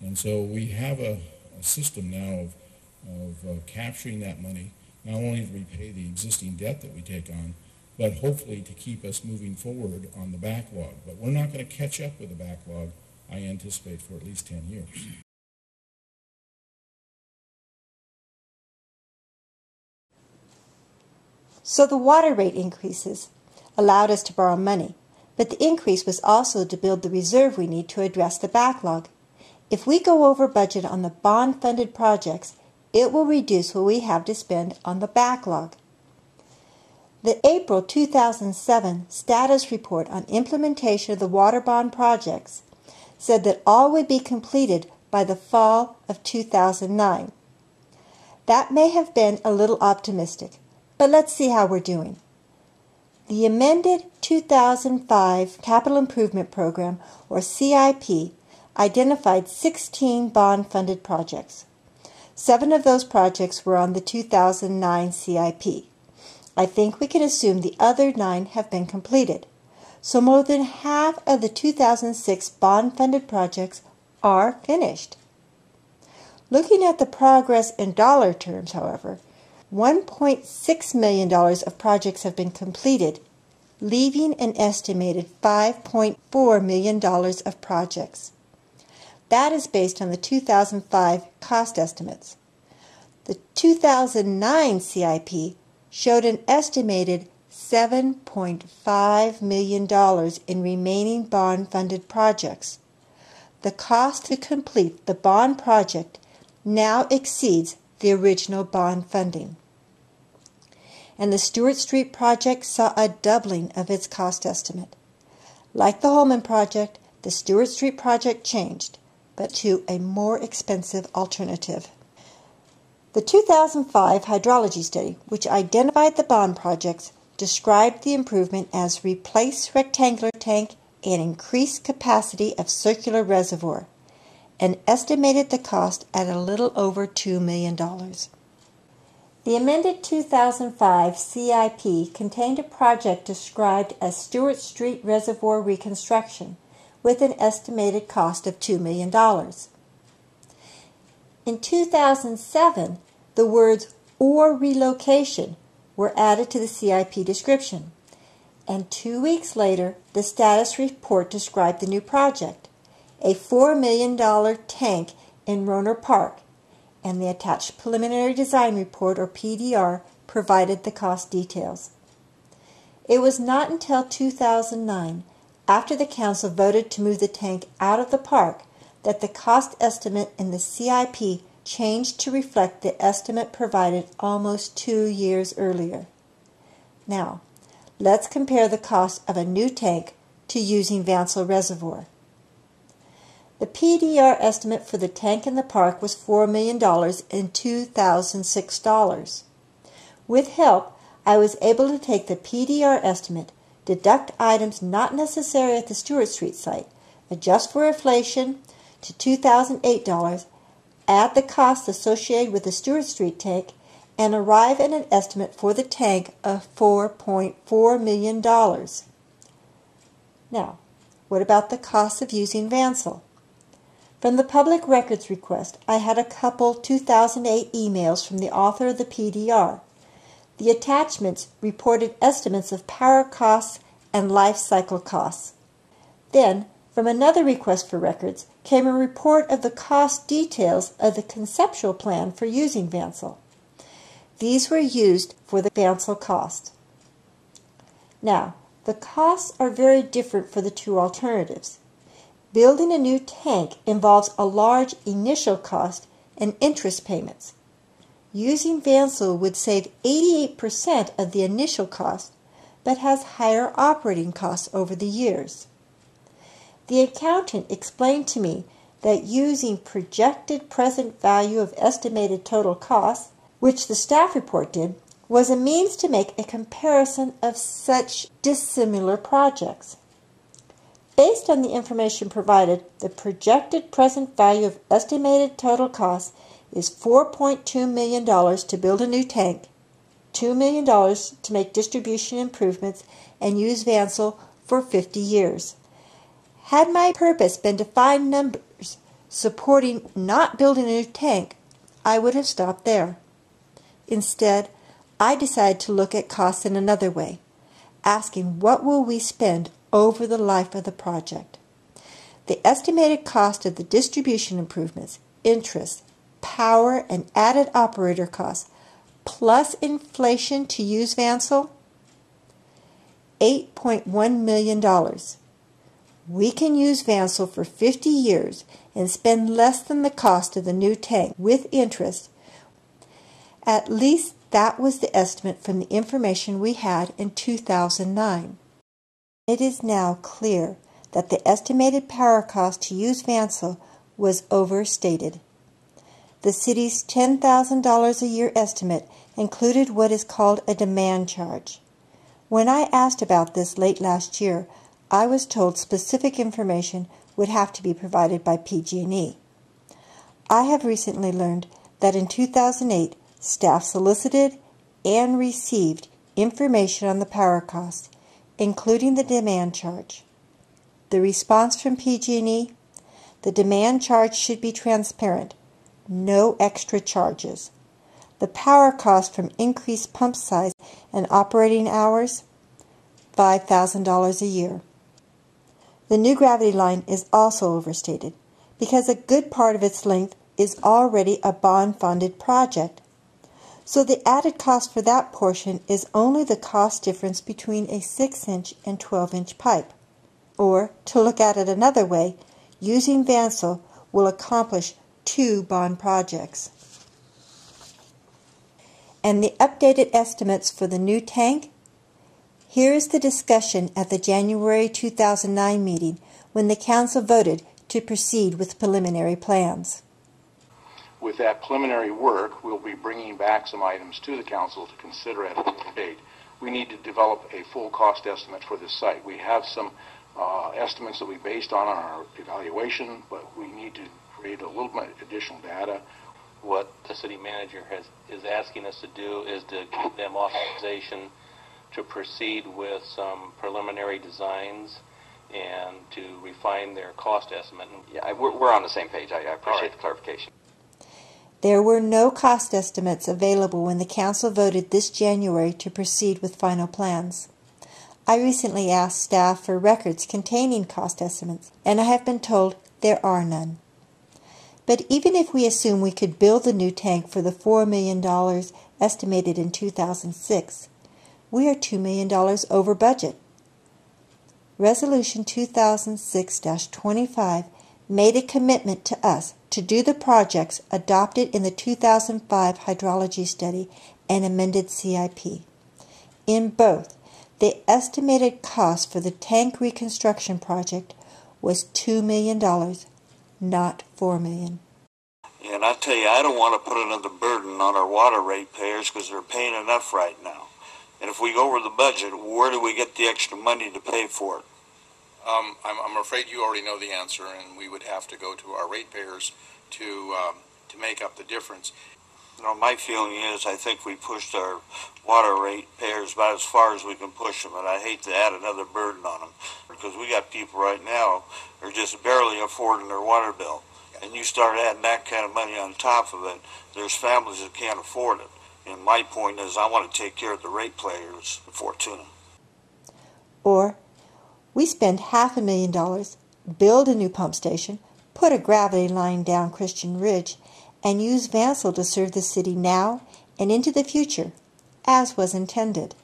And so we have a system now of capturing that money, not only to repay the existing debt that we take on, but hopefully to keep us moving forward on the backlog. But we're not going to catch up with the backlog, I anticipate, for at least 10 years. So the water rate increases allowed us to borrow money, but the increase was also to build the reserve we need to address the backlog. If we go over budget on the bond-funded projects, it will reduce what we have to spend on the backlog. The April 2007 status report on implementation of the water bond projects said that all would be completed by the fall of 2009. That may have been a little optimistic, but let's see how we're doing. The amended 2005 Capital Improvement Program, or CIP, identified 16 bond-funded projects. 7 of those projects were on the 2009 CIP. I think we can assume the other 9 have been completed. So more than half of the 2006 bond-funded projects are finished. Looking at the progress in dollar terms, however, $1.6 million of projects have been completed, leaving an estimated $5.4 million of projects. That is based on the 2005 cost estimates. The 2009 CIP showed an estimated $7.5 million in remaining bond-funded projects. The cost to complete the bond project now exceeds the original bond funding. And the Stewart Street project saw a doubling of its cost estimate. Like the Holman project, the Stewart Street project changed, but to a more expensive alternative. The 2005 hydrology study, which identified the bond projects, described the improvement as replace rectangular tank and increase capacity of circular reservoir, and estimated the cost at a little over $2 million. The amended 2005 CIP contained a project described as Stewart Street Reservoir Reconstruction, with an estimated cost of $2 million. In 2007, the words "or relocation" were added to the CIP description, and 2 weeks later, the status report described the new project, a $4 million tank in Roner Park, and the attached preliminary design report, or PDR, provided the cost details. It was not until 2009, after the council voted to move the tank out of the park, that the cost estimate in the CIP changed to reflect the estimate provided almost 2 years earlier. Now, let's compare the cost of a new tank to using Vansel Reservoir. The PDR estimate for the tank in the park was $4 million in 2006 dollars. With help, I was able to take the PDR estimate, deduct items not necessary at the Stewart Street site, adjust for inflation to 2008 dollars, add the costs associated with the Stewart Street tank, and arrive at an estimate for the tank of $4.4 million. Now, what about the cost of using Vansel? From the public records request, I had a couple 2008 emails from the author of the PDR. The attachments reported estimates of power costs and life cycle costs. Then, from another request for records, came a report of the cost details of the conceptual plan for using Vansel. These were used for the Vansel cost. Now, the costs are very different for the two alternatives. Building a new tank involves a large initial cost and interest payments. Using Vansel would save 88% of the initial cost, but has higher operating costs over the years. The accountant explained to me that using projected present value of estimated total costs, which the staff report did, was a means to make a comparison of such dissimilar projects. Based on the information provided, the projected present value of estimated total costs is $4.2 million to build a new tank, $2 million to make distribution improvements and use Vansel for 50 years. Had my purpose been to find numbers supporting not building a new tank, I would have stopped there. Instead, I decided to look at costs in another way, asking what will we spend over the life of the project. The estimated cost of the distribution improvements, interest, power, and added operator costs, plus inflation to use Vansel, $8.1 million. We can use Vansel for 50 years and spend less than the cost of the new tank with interest. At least that was the estimate from the information we had in 2009. It is now clear that the estimated power cost to use Vansel was overstated. The city's $10,000 a year estimate included what is called a demand charge. When I asked about this late last year, I was told specific information would have to be provided by PG&E. I have recently learned that in 2008, staff solicited and received information on the power cost, including the demand charge. The response from PG&E: the demand charge should be transparent, no extra charges. The power cost from increased pump size and operating hours, $5,000 a year. The new gravity line is also overstated because a good part of its length is already a bond-funded project. So the added cost for that portion is only the cost difference between a 6-inch and 12-inch pipe. Or, to look at it another way, using Vansel will accomplish 2 bond projects. And the updated estimates for the new tank? Here is the discussion at the January 2009 meeting when the council voted to proceed with preliminary plans. With that preliminary work, we'll be bringing back some items to the council to consider at a later date. We need to develop a full cost estimate for this site. We have some estimates that we based on our evaluation, but we need to create a little bit additional data. What the city manager is asking us to do is to give them authorization to proceed with some preliminary designs and to refine their cost estimate. Yeah, we're on the same page. I appreciate the clarification. There were no cost estimates available when the council voted this January to proceed with final plans. I recently asked staff for records containing cost estimates, and I have been told there are none. But even if we assume we could build the new tank for the $4 million estimated in 2006, we are $2 million over budget. Resolution 2006-25 made a commitment to us to do the projects adopted in the 2005 hydrology study and amended CIP. In both, the estimated cost for the tank reconstruction project was $2 million, not $4 million. And I tell you, I don't want to put another burden on our water ratepayers because they're paying enough right now. And if we go over the budget, where do we get the extra money to pay for it? I'm afraid you already know the answer, and we would have to go to our ratepayers to make up the difference. You know, my feeling is I think we pushed our water ratepayers about as far as we can push them, and I hate to add another burden on them because we got people right now who are just barely affording their water bill. And you start adding that kind of money on top of it, there's families that can't afford it. And my point is I want to take care of the ratepayers in Fortuna. Or we spend $500,000, build a new pump station, put a gravity line down Christian Ridge, and use Vansel to serve the city now and into the future, as was intended.